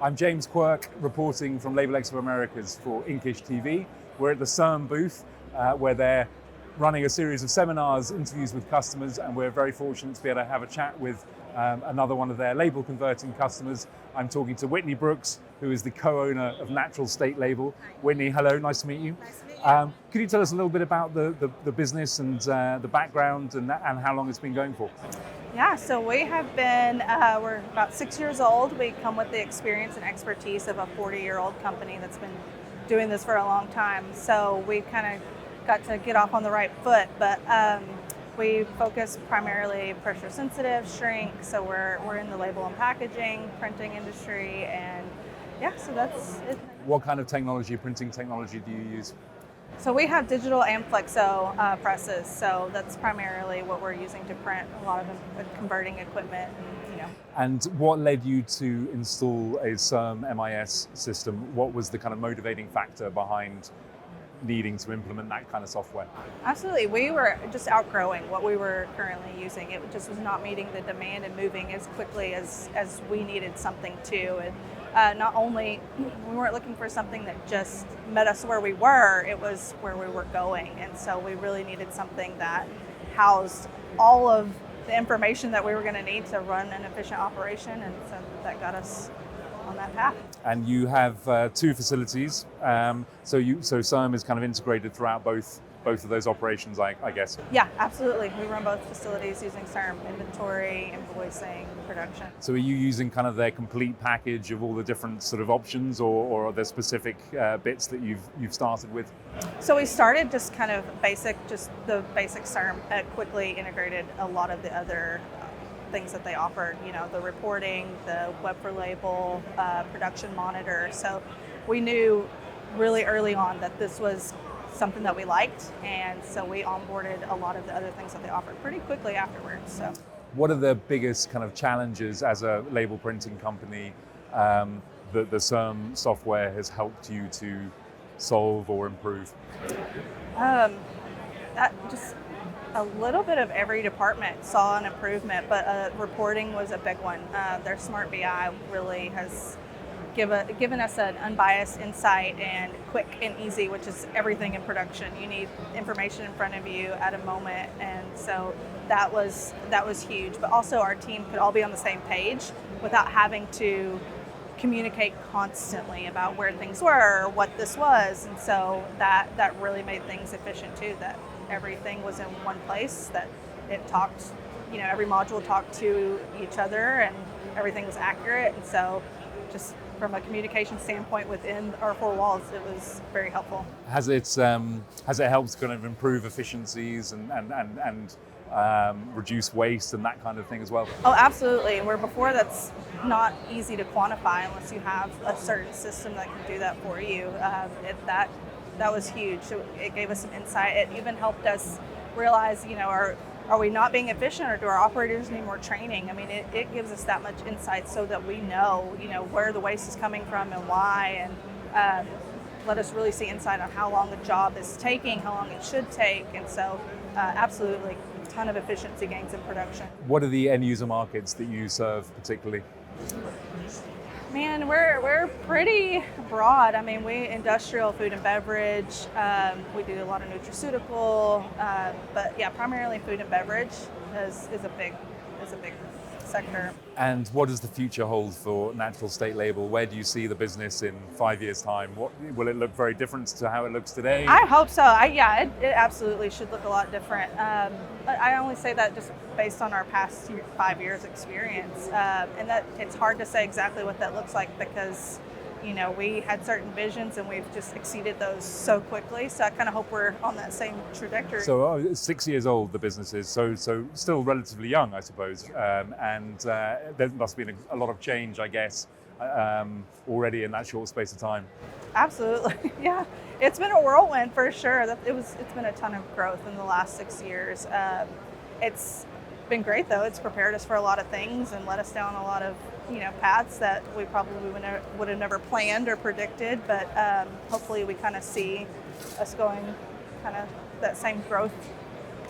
I'm James Quirk, reporting from LabelExpo Americas for INKISH TV. We're at the CERM booth where they're running a series of seminars, interviews with customers, and we're very fortunate to be able to have a chat with another one of their label converting customers. I'm talking to Whitney Brooks, who is the co-owner of Natural State Label. Whitney, hello, nice to meet you. Nice to meet you. Could you tell us a little bit about the business and the background and how long it's been going for? Yeah, so we have been, we're about 6 years old. We come with the experience and expertise of a 40-year-old company that's been doing this for a long time. So we kind of got to get off on the right foot, but we focus primarily pressure sensitive, shrink, so we're in the label and packaging, printing industry, and yeah, so that's it. What kind of technology, printing technology do you use? So we have digital and flexo presses, so that's primarily what we're using to print a lot of the converting equipment. And what led you to install a CERM MIS system? What was the kind of motivating factor behind needing to implement that kind of software? Absolutely, we were just outgrowing what we were currently using. It just was not meeting the demand and moving as quickly as we needed something to. And not only, we weren't looking for something that just met us where we were, it was where we were going. And so we really needed something that housed all of the information that we were going to need to run an efficient operation, and so that got us on that path. And you have two facilities, so CERM is kind of integrated throughout both of those operations, I guess. Yeah, absolutely. We run both facilities using CERM, inventory, invoicing, production. So are you using kind of their complete package of all the different sort of options, or are there specific bits that you've started with? So we started just kind of basic, just the basic CERM, quickly integrated a lot of the other things that they offered, the reporting, the web for label, production monitor. So we knew really early on that this was something that we liked, and so we onboarded a lot of the other things that they offered pretty quickly afterwards. So, what are the biggest kind of challenges as a label printing company that the CERM software has helped you to solve or improve? Just a little bit of every department saw an improvement, but reporting was a big one. Their Smart BI really has given us an unbiased insight and quick and easy, which is everything in production. You need information in front of you at a moment, and so that was huge. But also our team could all be on the same page without having to communicate constantly about where things were or what this was, and so that really made things efficient too, that everything was in one place, that it talked, every module talked to each other and everything was accurate, and so just from a communication standpoint within our four walls, it was very helpful. Has it helped kind of improve efficiencies and reduce waste and that kind of thing as well? Oh, absolutely. Where before that's not easy to quantify unless you have a certain system that can do that for you. That was huge. It gave us some insight. It even helped us realize, are we not being efficient, or do our operators need more training? I mean, it gives us that much insight so that we know, where the waste is coming from and why, and let us really see insight on how long the job is taking, how long it should take, and so absolutely, a ton of efficiency gains in production. What are the end user markets that you serve particularly? Man, we're pretty broad. I mean, we industrial, food and beverage. We do a lot of nutraceutical, but yeah, primarily food and beverage is a big sector. And what does the future hold for Natural State Label? Where do you see the business in 5 years' time? Will it look very different to how it looks today? I hope so. It absolutely should look a lot different. But I only say that just based on our past 5 years experience, and that it's hard to say exactly what that looks like because we had certain visions and we've just exceeded those so quickly. So I kind of hope we're on that same trajectory. So 6 years old, the business is, so still relatively young, I suppose. And there must have been a lot of change, I guess, already in that short space of time. Absolutely, yeah. It's been a whirlwind for sure. It's been a ton of growth in the last 6 years. It's been great though. It's prepared us for a lot of things and led us down a lot of paths that we probably would have never planned or predicted, but hopefully we kind of see us going kind of that same growth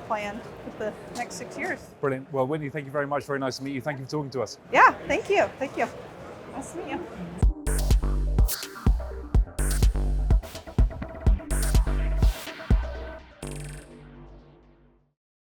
plan with the next 6 years. Brilliant. Well, Whitney, thank you very much. Very nice to meet you. Thank you for talking to us. Yeah, thank you. Nice to meet you.